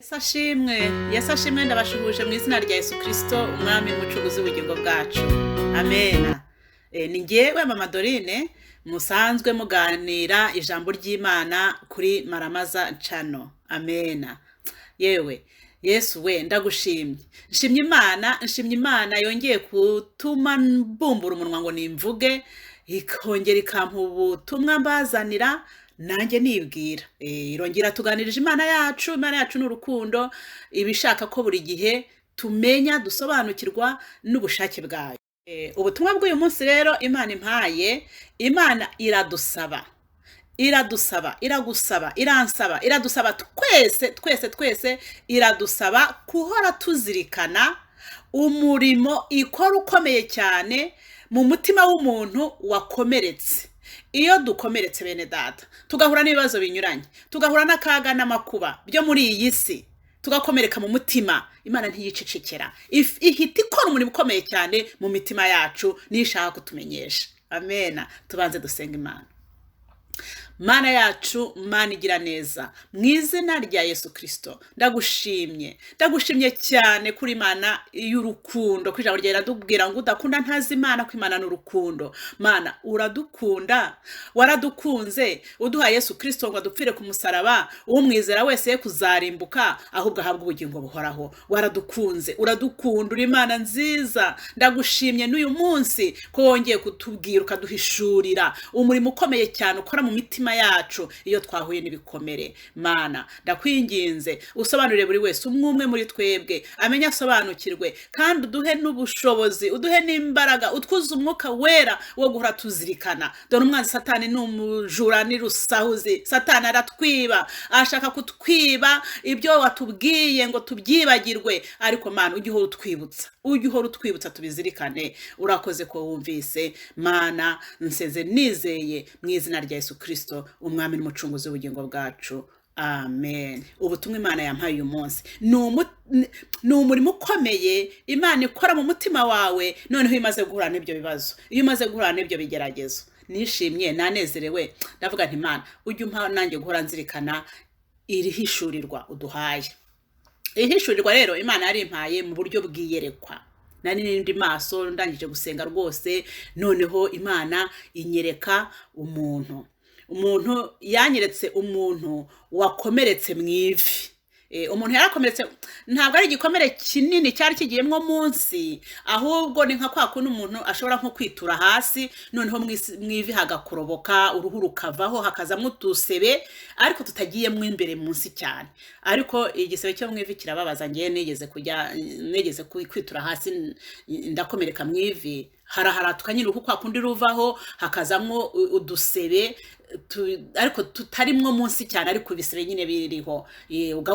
Yesu ashimwe ndabashuhuje mu izina rya Yesu Kristo umwami n'umucunguzi w'ubugingo bwacu. Amen. Ni njyewe mama Doreen musanzwe muganira ijambo ry'Imana kuri Maramaza Channel. Amen. Yewe Yesu we ndagushimye. Nshimye Imana yongeye kutuma mbumbura umunwa ngo nimvuge, ikongera ikampa ubutumwa mbazanira nanjye nibwira. Irongera tuganirije Imana yacu n'urukundo, ibishaka ko buri gihe tumenya dusobanukirwa n'ubushake bwayo. Ubutumwa bw'uyu munsi rero Imana impaye, Imana iradusaba, iradusaba twese iradusaba guhora tuzirikana umurimo ikora ukomeye cyane mu mutima w'umuntu wakomeretse. Iyo dukomeretse bene data, tugahura n'ibibazo binyuranye, tugahura n'akaga n'amakuba byo muri iyi si, tugakomereka mu mutima, Imana ntiyicecekera, ihita ikora umurimo ukomeye cyane mu mitima yacu nishaka kutumenyesha. Amen. Tubanze dusenga Imana. Mana yacu, Mana igira neza, mu izina rya Yesu Kristo ndagushimye cyane kuri Imana y'urukundo. Ku ijambo ryawe riradubwira ngo udakunda ntazi Imana, ko Imana n'urukundo. Mana uradukunda, waradukunze uduha Yesu Kristo ngo adupfire ku musaraba, umwizera wese ye kuzarimbuka ahubwo ahabwa ubugingo buhoraho. Waradukunze, uradukunda, uri Imana nziza. Ndagushimye n'uyu munsi ko wongeye kutubwira ukaduhishurira umurimo ukomeye cyane ukora mu mitima yacu iyo twahuye n'ibikomere. Mana ndakwinginze usobanurire buri wese umwe muri twebwe amenya asobanukirwe, kandi uduhe n'ubushobozi, uduhe n'imbaraga, utwuze umwuka wera wo guhora tuzirikana. Dore umwanzi Satani ni umujura, ni rusahuzi. Satani aratwiba, ashaka kutwiba ibyo watubwiye ngo tubyibagirwe, ariko Mana ujye uhora utwibutsa tubizirikane. Urakoze ko wumvise Mana, nseze nizeye mu izina rya Yesu Kristo umwami n'umucunguzi w'ubugingo bwacu. Amen. Ubutumwa Imana yampaye uyu munsi ni umurimo ukomeye Imana ikora mu mutima wawe. Noneho imaze guhura n'ibyo bibazo, iyo umaze guhura n'ibyo bigeragezo, nishimye nanezerewe, ndavuga nti Imana ujye umpa nanjye guhora nzirikana iri hishurirwa uduhaye. Ihishurirwa rero Imana yari impaye mu buryo bw'iyerekwa. Nani n'indi maso ndangije gusenga rwose, noneho Imana inyereka umuntu yanyeretse umuntu wakomeretse mu ivi. Umuntu yarakomeretse, ntabwo ari igikomere kinini cyari kigiyemwo munsi, ahubwo ni nka kwa kundi umuntu ashobora nko kwitura hasi, noneho mu ivi hagakoroboka, uruhu rukavaho, hakazamwo utusebe ariko tutagiyemwo imbere munsi cyane. Ariko igisebe cyo mu ivi kirababaza. Ngiye negeze kwitura hasi ndakomereka mu ivi, haraharatuka nyine uruhu kwa kundi ruvaho, hakazamwo udusebe ariko tutarimwo munsi cyane, ariko ibisebe nyine biriho,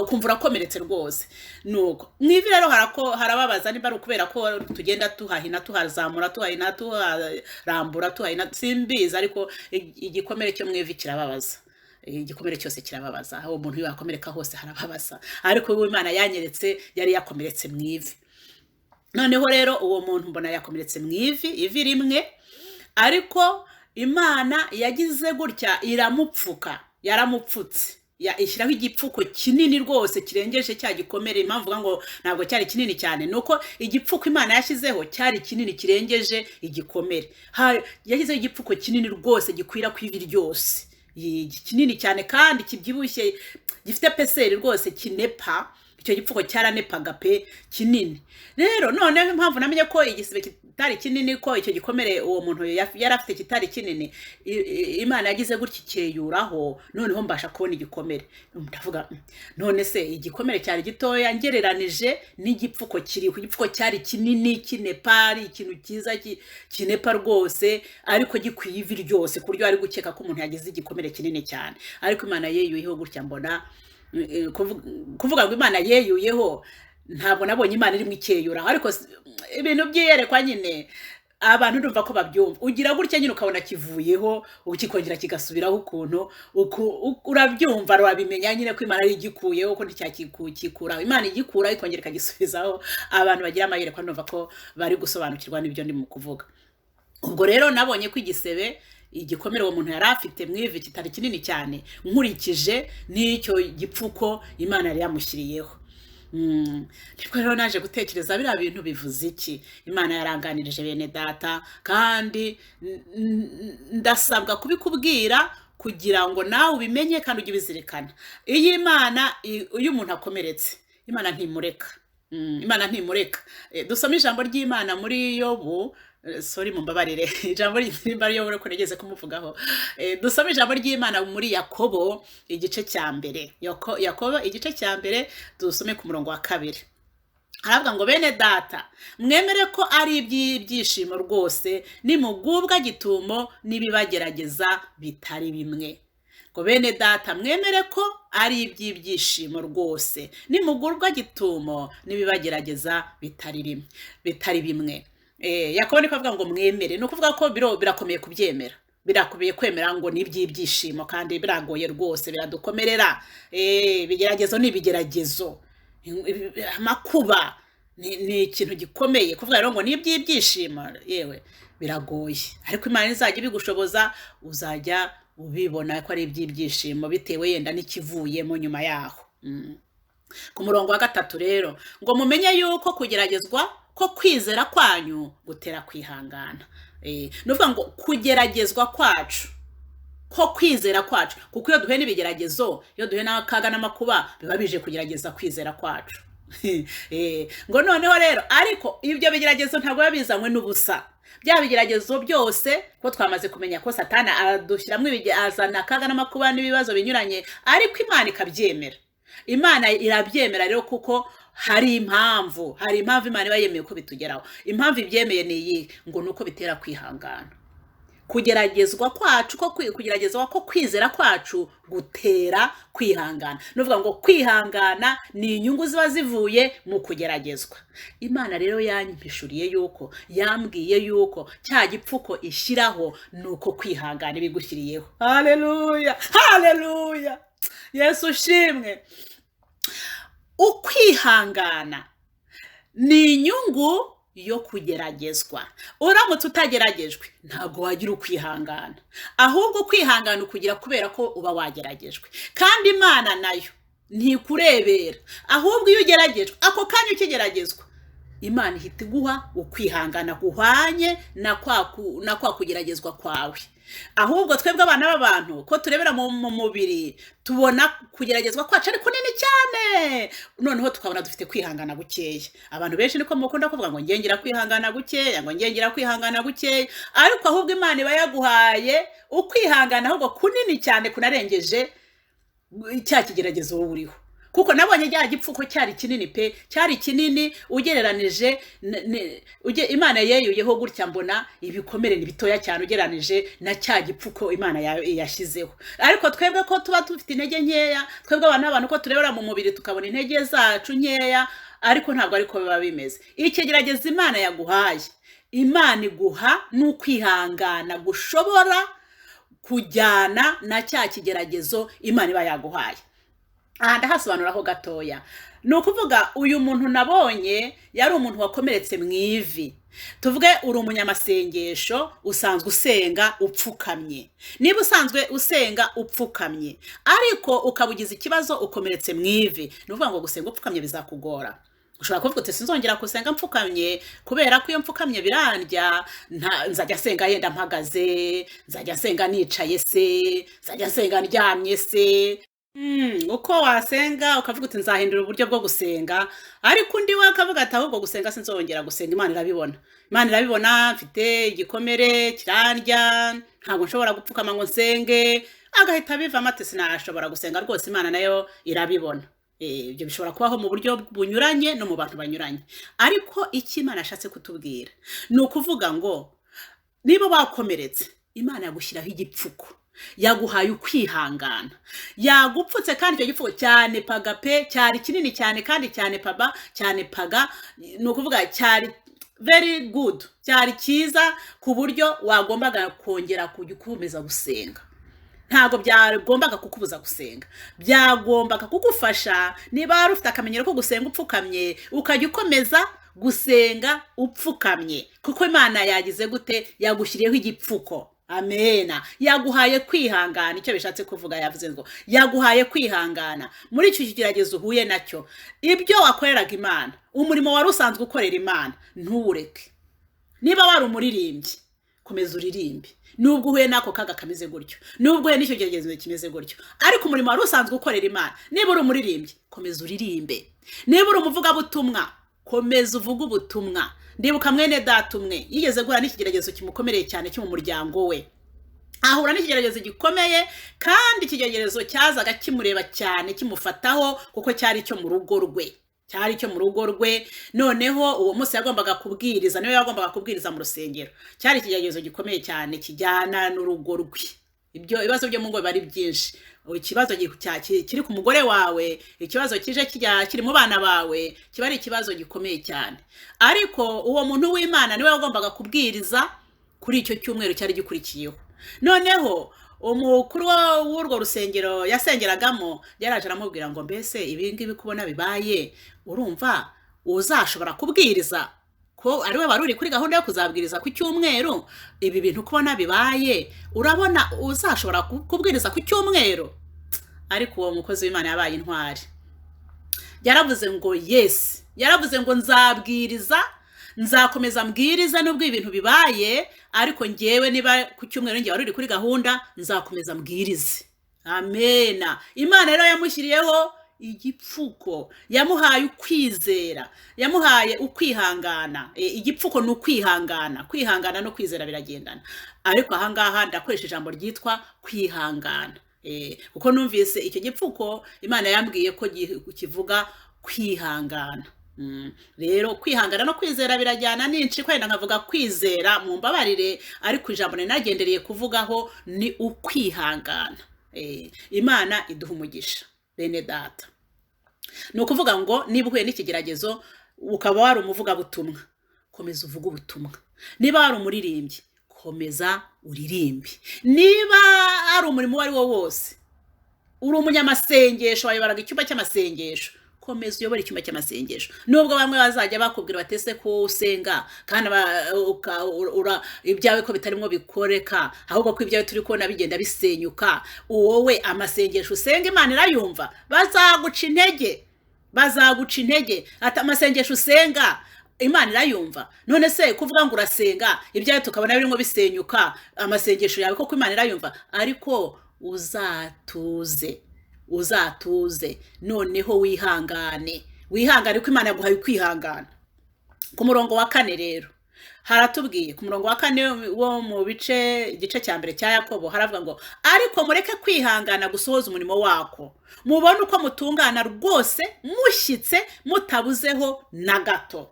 ukumva urakomeretse rwose. Nuko mwivi rero harababaza, niba ari ukubera ko tugenda tuhahina, tuhazamura, tuhahina, tuharambura, tuhahina, simbizi, ariko igikomere cyo mwivi kirababaza. Igikomere cyose kirababaza, aho umuntu yakomereka hose harababaza, ariko uwo Imana yanyeretse yari yakomeretse mu ivi. Noneho rero uwo muntu mbona yakomeretse mu ivi rimwe, ariko Imana yagize gutya yaramupfutse, ishyiraho igipfuko kinini rwose kirengeje cya gikomere. Impamvu ngo ntabwo cyari kinini cyane, nuko igipfuko Imana yashyizeho cyari kinini kirengeje igikomere. Yashyizeho igipfuko kinini rwose gikwira ku ivi ryose, kinini cyane kandi kibyibushye, gifite peseri rwose, kinepa. Icyo gipfuko cyaranepaga pe, kinini. Rero noneho impamvu namenye ko igisebe kitari kinini, ko icyo gikomere uwo muntu yari afite kitari kinini, Imana yagize gutya ikeyuraho, noneho mbasha kubona igikomere. Ndavuga none se igikomere cyari gitoya ngereranije n'igipfuko kiriho. Igipfuko cyari kinini, kinepa, ari ikintu cyiza kinepa rwose, ariko gikwiye ivi ryose, ku buryo ari gukeka ko umuntu yagize igikomere kinini cyane. Ariko Imana yeyuyeho gutya, mbona kuvuga ngo Imana yeyuyeho, ntabwo nabonye Imana irimo ikeyura, ariko ibintu byiyerekwa nyine abantu ndumva ko babyumva. Ugira gutya nyine ukabona kivuyeho, ukikongera kigasubiraho ukuntu, urabyumva, urabimenya nyine ko Imana igikuyeho, ko nticyakikuraho. Imana igikura ikongera ikagisubizaho. Abantu bagira amayerekwa ndumva ko bari gusobanukirwa n'ibyo ndi mu kuvuga. ubwo rero nabonye ko igisebe igikomere uwo muntu yari afite mu ivi kitari kinini cyane nkurikije n'icyo gipfuko Imana yari yamushyiriyeho. Niko rero naje gutekereza biriya bintu bivuze iki. Imana yaranganirije bene data, kandi ndasabwa kubikubwira kugira ngo nawe ubimenye kandi ujye ubizirikana. Iyo Imana, iyo umuntu akomeretse, Imana ntimureka. Imana ntimureka. Dusome ijambo ry'Imana muri Yobu, mumbabarire, ijambo ry'Imana Yobu ko nigeze kumuvugaho. Dusome ijambo ry'Imana muri Yakobo igice cya mbere. Yakobo igice cya mbere dusome ku murongo wa 2. Haravuga ngo bene data, mwemere ko ari ibyishimo rwose nimugubwa gitumo nibibagerageza bitari bimwe. Ngo bene data, mwemere ko ari ibyishimo rwose nimugubwa gitumo nibibagerageza bitari bimwe. Yakobo niko avuga ngo mwemere, no kuvuga ko birakomeye kubyemera. Birakubiye kwemera ngo ni ibyishimo kandi biragoye rwose, biradukomerera. Bigeragezo n'ibigeragezo, amakuba ni ikintu gikomeye. Kuvuga rero ngo ni ibyishimo, yewe biragoye, ariko Imana izajya ibigushoboza, uzajya ubibona ko ari ibyishimo bitewe yenda n'ikivuyemo nyuma yaho. Ku murongo wa 3 rero ngo mumenye yuko kugeragezwa ko kwizera kwanyu gutera kwihangana. Nuvuga ngo kugeragezwa kwacu, ko kwizera kwacu, kuko iyo duhe n'ibigeragezo, iyo duhe n'akaga n'amakuba, biba bije kugerageza kwizera kwacu. Ngo noneho rero, ariko ibyo bigeragezo ntabwo bizanywe n'ubusa. Bya bigeragezo byose ko twamaze kumenya ko Satani adushyiramo azana akaga n'amakuba n'ibibazo binyuranye, ariko Imana ikabyemera. Imana irabyemera rero kuko hari impamvu Imana iba yemeye ko bitugeraho. Impamvu ibyemeye ni iyi, ngo nuko bitera kwihangana. Kugeragezwa kwacu, kugeragezwa ko kwizera kwacu gutera kwihangana. Nuvuga ngo kwihangana ni inyungu ziba zivuye mu kugeragezwa. Imana rero yanyipishuriye yuko, yambwiye yuko cya gipfuko ishyiraho nuko kwihangana ibigushyiriyeho. Haleluya, haleluya, Yesu ushimwe. Ukwihangana ni inyungu yo kugeragezwa. Uramutse utageragejwe ntabwo wagira ukwihangana, ahubwo kwihangana ukugira kubera ko uba wageragejwe. Kandi Imana nayo ntikurebera, ahubwo iyo ugeragejwe, ako kanya ukigeragezwa, Imana ihita iguha ukwihangana guhwanye na kwa kugeragezwa kwawe. Ahubwo twebwe abana b'abantu ko turebera mu mubiri, tubona kugeragezwa kwacu ari kunini cyane, noneho tukabona dufite kwihangana gukeya. Abantu benshi niko mukunda kuvuga ngo ngengera kwihangana gukeya, ngo ngengera kwihangana gukeya, ariko ahubwo Imana iba yaguhaye ukwihangana ahubwo kunini cyane, kunarengeje cya kigeragezo wowe uriho. Kuko nabonye cya gipfuko cyari kinini pe, cyari kinini ugereranije Imana yeyuyeho gutya, mbona ibikomere ni bitoya cyane ugereranije na cya gipfuko Imana yashyizeho. Ariko twebwe ko tuba dufite intege nkeya, twebwe abantu ko turebera mu mubiri tukabona intege zacu nkeya, ariko ntabwo ariko biba bimeze. Ikigerageza Imana yaguhaye, Imana iguha n'ukwihangana gushobora kujyana na cya kigeragezo Imana iba yaguhaye. Ndahasobanuraho gatoya. Ni ukuvuga uyu muntu nabonye yari umuntu wakomeretse mu ivi. Tuvuge uri umunyamasengesho, usanzwe usenga upfukamye. Niba usanzwe usenga upfukamye, ariko ukabugiza ikibazo ukomeretse mu ivi, ni ukuvuga ngo gusenga upfukamye bizakugora. Ushobora kuvuga uti sinzongera gusenga mpfukamye kubera ko iyo mpfukamye birandya, nzajya senga yenda mpagaze, nzajya senga nicaye se, nzajya senga ndyamye se. Uko wasenga ukavuga uti nzahindura uburyo bwo gusenga, ariko undi we akavuga ati ahubwo gusenga sinzongera gusenga. Imana irabibona, Imana irabibona, mfite igikomere kirandya, ntabwo nshobora gupfukama ngo nsenge, agahita bivamo ati sinashobora gusenga rwose. Imana nayo irabibona. Ibyo bishobora kubaho mu buryo bunyuranye no mu bantu banyuranye, ariko icyo Imana ashatse kutubwira ni ukuvuga ngo niba wakomeretse, Imana yagushyiraho igipfuko, yaguhaye ukwihangana, yagupfutse, kandi icyo gipfuko cyane paga pe, cyari kinini cyane kandi cyane paga, ni ukuvuga cyari very good, cyari cyiza ku buryo wagombaga kongera kujya ukomeza gusenga. Ntabwo byagombaga kukubuza gusenga, byagombaga kugufasha. Niba wari ufite akamenyero ko gusenga upfukamye, ukajya ukomeza gusenga upfukamye, kuko Imana yagize gute? Yagushyiriyeho igipfuko. Amena. Yaguhaye kwihangana. Icyo bishatse kuvuga yavuze ngo yaguhaye kwihangana muri icyo kigeragezo uhuye nacyo. Ibyo wakoreraga Imana, umurimo wari usanzwe ukorera Imana, ntuwureke. Niba wari umuririmbyi, komeza uririmbe. Nubwo uhuye nako kaga kameze gutyo, nubwo uhuye n'icyo kigeragezo kimeze gutyo, ariko umurimo wari usanzwe ukorera Imana, niba uri umuririmbyi, komeza uririmbe. Niba uri umuvugabutumwa, komeza uvuga ubutumwa. Ndibuka mwene data umwe yigeze guhura n'ikigeragezo kimukomereye cyane cyo mu muryango we. Ahura n'ikigeragezo gikomeye, kandi ikigeragezo cyazaga kimureba cyane, kimufataho, kuko cyari cyo mu rugo rwe. Cyari cyo mu rugo rwe. Noneho uwo munsi yagombaga kubwiriza, niwe yagombaga kubwiriza mu rusengero. Cyari ikigeragezo gikomeye cyane kijyana n'urugo rwe. Ibyo ibibazo byo mu ngo bari byinshi. Ikibazo kiri ku mugore wawe, ikibazo kiri mu bana bawe, kiba ari ikibazo gikomeye cyane. Ariko uwo muntu w'Imana niwe yagombaga kubwiriza kuri icyo cyumweru cyari gikurikiyeho. Noneho umukuru w'urwo rusengero yasengeragamo yaraje aramubwira ngo mbese ibi ngibi kubona bibaye, urumva uzashobora kubwiriza? Ko ariwe wari uri kuri gahunda yo kuzabwiriza ku cyumweru, ibi bintu kubona bibaye, urabona uzashobora kubwiriza ku cyumweru? Ariko uwo mukozi w'Imana yabaye intwari. Yaravuze ngo yes, yaravuze ngo nzabwiriza, nzakomeza mbwiriza nubwo ibintu bibaye, ariko ngewe niba ku cyumweru ngewe wari uri kuri gahunda, nzakomeza mbwirize. Amena. Imana rero yamushyiriyeho igipfuko, yamuhaye ukwizera, yamuhaye ukwihangana. Igipfuko ni ukwihangana. Kwihangana no kwizera biragendana. Ariko ahangaha ndakoresha ijambo ryitwa kwihangana. Kuko numvise icyo gipfuko Imana yambwiye ko kivuga kwihangana. Rero kwihangana no kwizera birajyana n'inshi, kwenda nkavuga kwizera mu mbabarire, ariko ijambo nagendereye kuvugaho ni ukwihangana. Imana iduha umugisha bene data. Ni ukuvuga ngo niba uhuye n'ikigeragezo ukaba wari umuvugabutumwa, komeza uvuga ubutumwa. Niba wari umuririmbyi, komeza uririmbe. Niba ari umurimo wari wo wose, uri umunyamasengesho, wayobaraga icyumba cy'amasengesho, komeza uyobora icyumba cy'amasengesho. Nubwo bamwe bazajya bakubwira batese ko usenga kandi ibyawe ko bitarimo bikoreka, ahubwo ko ibyawe turi kubona bigenda bisenyuka, wowe amasengesho usenga Imana irayumva. Bazaguca intege. Ati amasengesho usenga Imana irayumva. None se kuvuga ngo urasenga ibyawe tukabona birimo bisenyuka, amasengesho yawe koko Imana irayumva? Ariko uzatuze noneho wihangane ko Imana yaguhaye kwihangana. Ku murongo wa 4 rero haratubwiye, ku murongo wa 4 wo mu igice cya mbere cya Yakobo haravuga ngo ariko mureke kwihangana gusohoza umurimo wako, mubone uko mutungana rwose, mushyitse mutabuzeho na gato.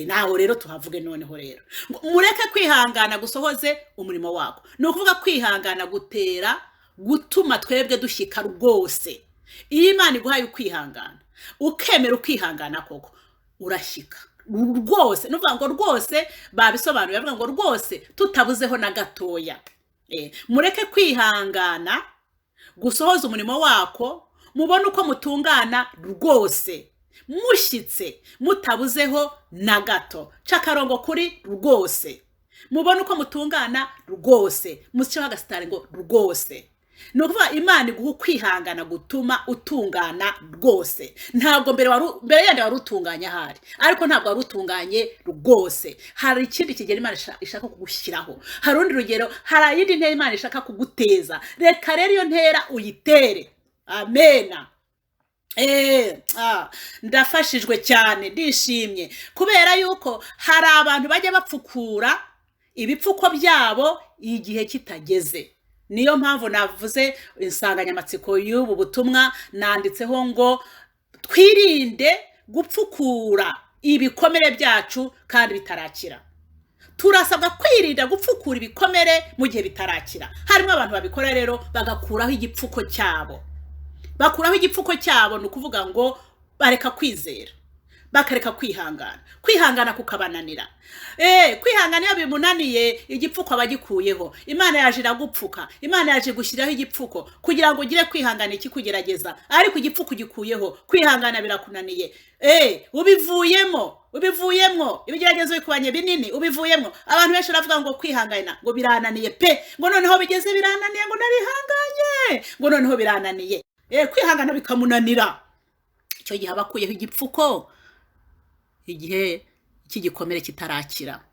Naho rero tuhavuge noneho rero mureke kwihangana gusohoze umurimo wako. Ni ukuvuga kwihangana gutuma twebwe dushyika rwose. Iyo Imana iguhaye ukwihangana, ukemera ukwihangana koko, urashyika rwose. Nuvuga ngo rwose babisobanuye, bavuga ngo rwose tutabuzeho na gatoya. Mureke kwihangana gusohoza umurimo wako, mubone uko mutungana rwose, mushyitse mutabuzeho na gato. Cakarongo kuri rwose, mubone uko mutungana rwose, musiceho agasitari ngo rwose. Ni ukuvuga Imana iguha ukwihangana gutuma utungana rwose. Ntabwo mbere yandi wari utunganye ahari, ariko ntabwo wari utunganye rwose. Hari ikindi kigero Imana ishaka kugushyiraho, hari urundi rugero, hari iyindi ntera Imana ishaka kuguteza. Reka rero iyo ntera uyitere. Amena. Ndafashijwe cyane, ndishimye, kubera yuko hari abantu bajya bapfukura ibipfuko byabo igihe kitageze. Niyo mpamvu navuze insanganyamatsiko y'ubu butumwa, nanditseho ngo twirinde gupfukura ibikomere byacu kandi bitarakira. Turasabwa kwirinda gupfukura ibikomere mu gihe bitarakira. Harimo abantu babikora rero bagakuraho igipfuko cyabo. Bakuraho igipfuko cyabo, ni ukuvuga ngo bareka kwizera, bakareka kwihangana kukabananira. Kwihangana iyo bimunaniye, igipfuko abagikuyeho. Imana yaje iragupfuka, Imana yaje gushyiraho igipfuko kugira ngo ugire kwihangana ikikugerageza, ariko igipfuko gikuyeho, kwihangana birakunaniye. Ubivuyemo, ubivuyemwo, ibigeragezo bikubanye binini ubivuyemwo. Abantu benshi baravuga ngo kwihangana ngo birananiye pe, ngo noneho bigeze birananiye, ngo narihanganye, ngo noneho birananiye. Kwihangana bikamunanira. Icyo gihe abakuyeho igipfuko, igihe cy'igikomere kitarakira.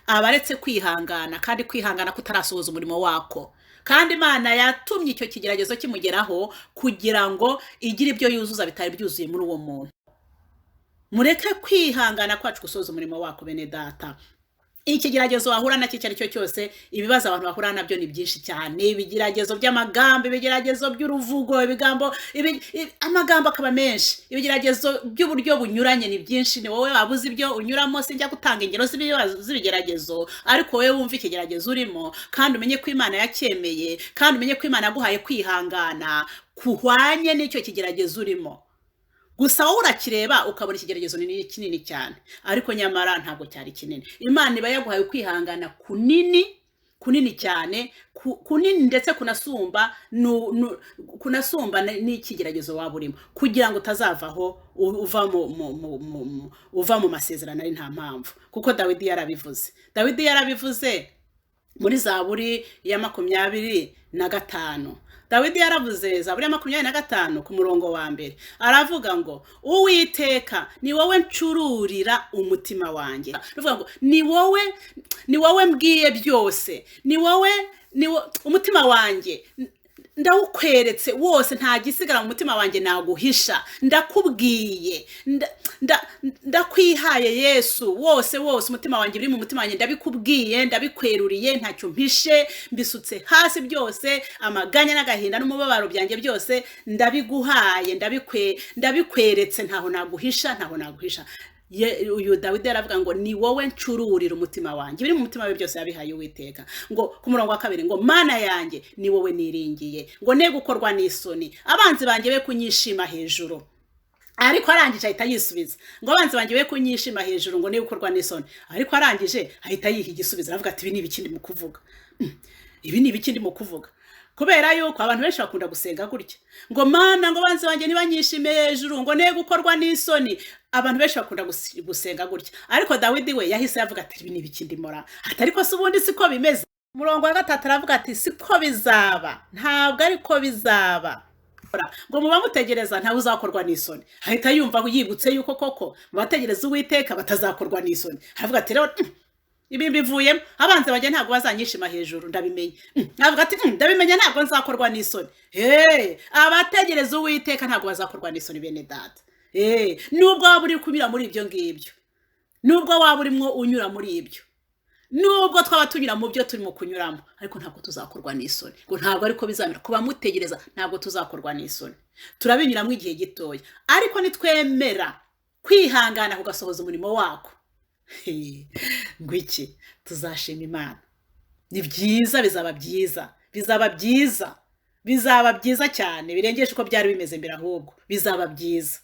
Abaretse kwihangana, kandi kwihangana kutarasohoza umurimo wako. Kandi Imana yatumye icyo kigeragezo kimugeraho kugira ngo igire ibyo yuzuza bitari byuzuye muri uwo muntu. Mureke kwihangana kwacu gusoza umurimo wako bene data. Ikigeragezo wahura nacyo icyo ari cyo cyose, ibibazo abantu bahura nabyo ni byinshi cyane. Ibigeragezo by'amagambo, ibigeragezo by'uruvugo, amagambo akaba menshi. Ibigeragezo by'uburyo bunyuranye ni byinshi. Ni wowe wabuze ibyo unyuramo, sinjya gutanga ingero z'ibigeragezo, ariko wowe wumva ikigeragezo urimo, kandi umenye ko Imana yacyemeye, kandi umenye ko Imana yaguhaye kwihangana kuhwanye n'icyo kigeragezo urimo. Gusa wowe urakireba ukabona ikigeragezo ni kinini cyane, ariko nyamara ntabwo cyari kinini. Imana iba yaguhaye kwihangana kunini cyane, kunini ndetse kunasumba n'ikigeragezo waba urimo, kugira ngo utazavaho uva mu masezerano ari nta mpamvu. Kuko Dawidi yarabivuze muri Zaburi ya 25. Dawidi yaravuze Zaburi ya 25 ku murongo wa mbere, aravuga ngo Uwiteka ni wowe ncururira umutima wanjye. Aravuga ngo ni wowe mbwiye byose, ni wowe umutima wanjye ndawukweretse wose, nta gisigara mu mutima wanjye naguhisha. Ndakubwiye, ndakwihaye Yesu, wose umutima wanjye biri mu mutima wanjye ndabikubwiye, ndabikweruriye, ntacyo mpishe, mbisutse hasi byose, amaganya n'agahinda n'umubabaro byanjye byose ndabiguhaye, ndabikweretse, ntaho naguhisha. Uyu Dawidi yaravuga ngo ni wowe ncururira umutima wanjye, biri mu mutima we byose yabihaye Uwiteka. Ngo ku murongo wa 2 ngo Mana yanjye ni wowe niringiye, ngo ne gukorwa n'isoni, abanzi banjye be kunyishima hejuru. Ariko arangije ahita yisubiza ngo abanzi banjye be kunyishima hejuru, ngo ne gukorwa n'isoni. Ariko arangije ahita yiha igisubizo, aravuga ati ibi ni ibikindi mu kuvuga. Ibi ni ibikindi mu kuvuga. Kubera yuko abantu benshi bakunda gusenga gutya, ngo Mana ngo abanzi banjye nibanyishime hejuru, ngo ne gukorwa n'isoni. Abantu benshi bakunda gusenga gutya, ariko Dawidi we yahise yavuga ati ibi ni ibikindi mora. Ariko se ubundi siko bimeze. Murongo wa 3 aravuga ati siko bizaba, ntabwo ariko bizaba. Ngo muba mutegereza ntawe uzakorwa n'isoni. Ahita yumva yibutse yuko koko bategereza Uwiteka batazakorwa n'isoni. Aravuga ati rero ibi mbivuyemo, abanzi banjye ntabwo bazanyishima hejuru, ndabimenye. Avuga ati ndabimenye, ntabwo nzakorwa n'isoni. Abategereza Uwiteka ntabwo bazakorwa n'isoni bene data. Nubwo waba uri kunyura muri ibyo ngibyo, nubwo waba urimo unyura muri ibyo, nubwo twaba tunyura mu byo turimo kunyuramo, ariko ntabwo tuzakorwa n'isoni. Ngo ntabwo ariko bizamera kuba mutegereza, ntabwo tuzakorwa n'isoni. Turabinyuramo igihe gitoya, ariko nitwemera kwihangana kugasohoza umurimo wako, ngo iki tuzashima Imana. Ni byiza, bizaba byiza cyane, birengeje uko byari bimeze mbere, ahubwo bizaba byiza.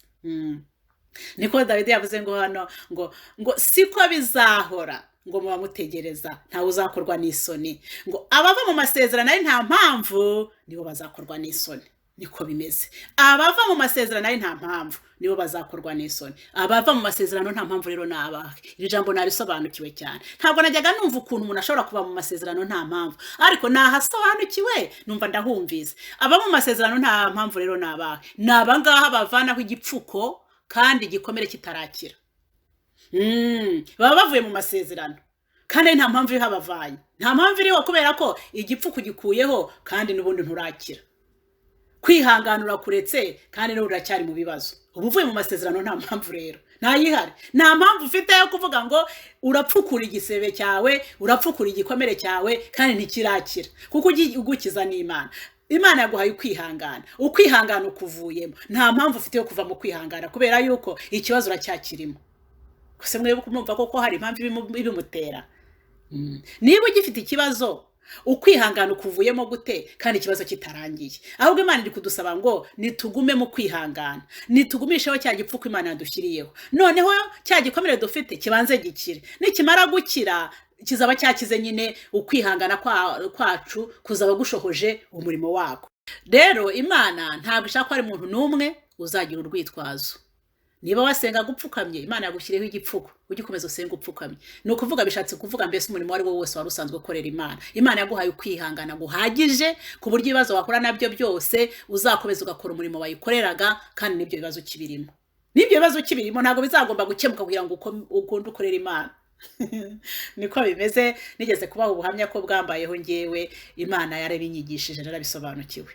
Niko Dawidi yavuze ngo hano ngo siko bizahora, ngo muba mutegereza ntawe uzakorwa n'isoni. Ngo abava mu masezerano ari nta mpamvu nibo bazakorwa n'isoni. Niko bimeze. Abava mu masezerano ari nta mpamvu nibo bazakorwa n'isoni. Abava mu masezerano nta mpamvu rero nabahe. Iri jambo narisobanukiwe cyane. Ntabwo najyaga numva ukuntu umuntu ashobora kuba mu masezerano nta mpamvu, ariko nahasobanukiwe numva ndahumvise. Aba mu masezerano nta mpamvu rero nabahe. Nabangaha bavanaho igipfuko kandi igikomere kitarakira. Baba bavuye mu masezerano kandi nta mpamvu ihabavanye. Nta mpamvu iriho, kubera ko igipfuko gikuyeho kandi n'ubundi nturakira. Kwihanganura kuretse kandi no uracyari mu bibazo. Ubuvuye mu masezerano nta mpamvu rero, ntayihari. Nta mpamvu ufite yo kuvuga ngo urapfukura igisebe cyawe, urapfukura igikomere cyawe kandi ntikirakira, kuko ugukiza n'Imana. Imana yaguhaye kwihangana, ukwihangana ukuvuyemo. Nta mpamvu ufite yo kuva mu kwihangana, kubera yuko ikibazo uracyakirimo. Kose mwe kumva koko hari impamvu ibimutera. Niba ugifite ikibazo, ukwihangana ukuvuyemo gute kandi ikibazo kitarangiye? Ahubwo Imana iri kudusaba ngo nitugume mu kwihangana, nitugumisheho cya gipfuko Imana yadushyiriyeho. Noneho cya gikomere dufite kibanze gikire. Nikimara gukira kizaba cyakize nyine, ukwihangana kwacu kuzaba gushohoje umurimo wako. Rero Imana ntabwo ishaka ko ari umuntu n'umwe uzagira urwitwazo. niba wasenga gupfukamye Imana yagushyiriyeho igipfuko ugikomeza usenga upfukamye ni ukuvuga bishatse kuvuga mbese umurimo wari wo wose wari usanzwe ukorera Imana yaguhaye ukwihangana guhagije ku buryo ibibazo wakora nabyo byose uzakomeza ugakora umurimo wayikoreraga kandi n'ibyo bibazo ukibirimo ntabwo bizagomba gukemuka kugira ngo ukunde ukorera Imana. Niko bimeze. Nigeze kubaha ubuhamya ko bwambayeho ngewe Imana yarabinyigishije narabisobanukiwe.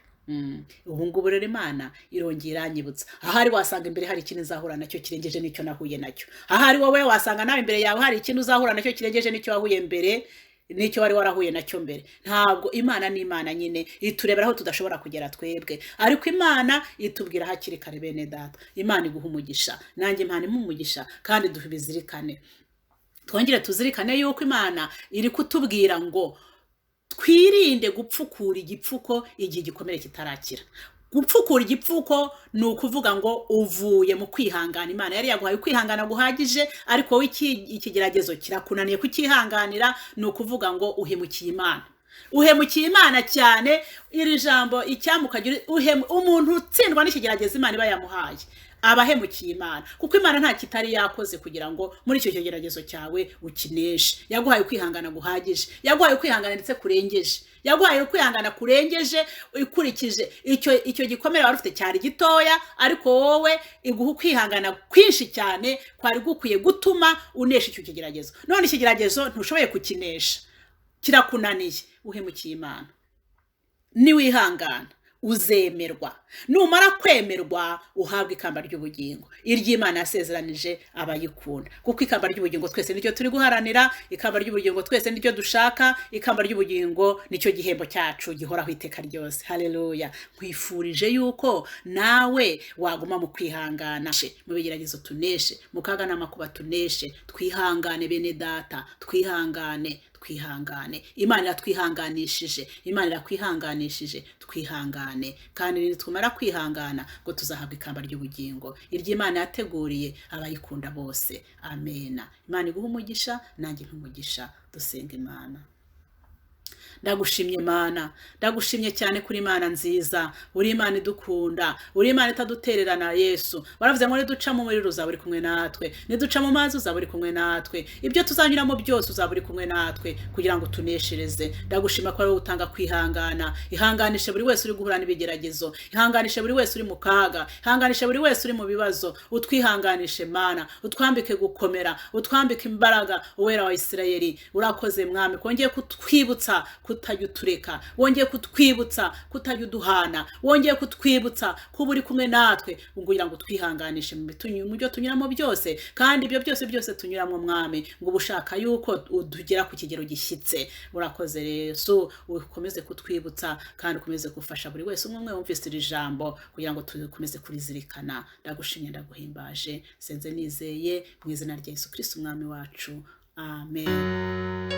Ubu ngubu rero Imana irongera iranyibutsa ahari wasanga imbere hari ikintu uzahura nacyo kirengeje n'icyo nahuye nacyo, ahari wowe wasanga nawe imbere yawe hari ikintu uzahura nacyo kirengeje n'icyo wahuye mbere n'icyo wari warahuye nacyo mbere. Ntabwo Imana ni Imana nyine iturebera aho tudashobora kugera twebwe, ariko Imana itubwira hakiri kare bene data. Imana iguha umugisha, nanjye Imana impumugisha, kandi duhibizirikane, twongere tuzirikane yuko Imana iri kutubwira ngo twirinde gupfukura igipfuko igihe igikomere kitarakira. Gupfukura igipfuko ni ukuvuga ngo uvuye mu kwihangana. Imana yari yaguhaye kwihangana guhagije, ariko wowe ikigeragezo kirakunaniye kukihanganira, ni ukuvuga ngo uhemukiye Imana. Uhemukiye Imana cyane. Iri jambo icyamukagira umuntu utsindwa n'ikigeragezo Imana iba yamuhaye abahemukiye Imana, kuko Imana nta kitari yakoze kugira ngo muri icyo kigeragezo cyawe ukineshe. Yaguhaye kwihangana guhagije, yaguhaye kwihangana ndetse kurengeje, yaguhaye kwihangana kurengeje ikurikije icyo gikomere wari ufite cyari gitoya, ariko wowe iguha kwihangana kwinshi cyane kwari gukwiye gutuma unesha icyo kigeragezo. None ikigeragezo ntushoboye kukinesha, kirakunaniye, uhemukiye Imana. Ni wihangana uzemerwa. Numara kwemerwa uhabwa ikamba ry'ubugingo, iry'Imana yasezeranije abayikunda, kuko ikamba ry'ubugingo twese nicyo turi guharanira, ikamba ry'ubugingo twese nicyo dushaka, ikamba ry'ubugingo nicyo gihembo cyacu gihoraho iteka ryose. Haleluya. Nkwifurije yuko nawe waguma mu kwihangana, mu bigeragezo tuneshe, mu kaga n'amakuba tuneshe. Twihangane bene data, twihangane. Imana iratwihanganishije, Imana irakwihanganishije. Twihangane, kandi nitumara kwihangana ngo tuzahabwa ikamba ry'ubugingo iry'Imana yateguriye abayikunda bose. Amena. Imana iguha umugisha, nanjye nkumugisha. Dusenga Imana. Ndagushimye Mana, ndagushimye cyane kuri Imana nziza, uri Imana idukunda, uri Imana itadutererana. Yesu waravuze ngo niduca mu muriro uzaba uri kumwe natwe, niduca mu mazi uzaba uri kumwe natwe, ibyo tuzanyuramo byose uzaba uri kumwe natwe kugira ngo tuneshereze. Ndagushima ko ari wowe utanga kwihangana. Ihanganishe buri wese uri guhura n'ibigeragezo, ihanganishe buri wese uri mu kaga, ihanganishe buri wese uri mu bibazo. Utwihanganishe Mana, utwambike gukomera, utwambike imbaraga. Uwera wa Isirayeli urakoze Mwami, kongeye kutwibutsa kutajya utureka, wongeye kutwibutsa kutajya uduhana, wongeye kutwibutsa kuba uri kumwe natwe kugira ngo twihanganishe mu byo tunyuramo byose, kandi ibyo byose tunyuramo Mwami, ngo ubushaka yuko tugera ku kigero gishyitse. Urakoze Yesu, ukomeze kutwibutsa kandi ukomeze gufasha buri wese umwe wumvise iri jambo kugira ngo tukomeze kurizirikana. Ndagushimye, ndaguhimbaje, senze nizeye mu izina rya Yesu Kristo umwami wacu. Amen.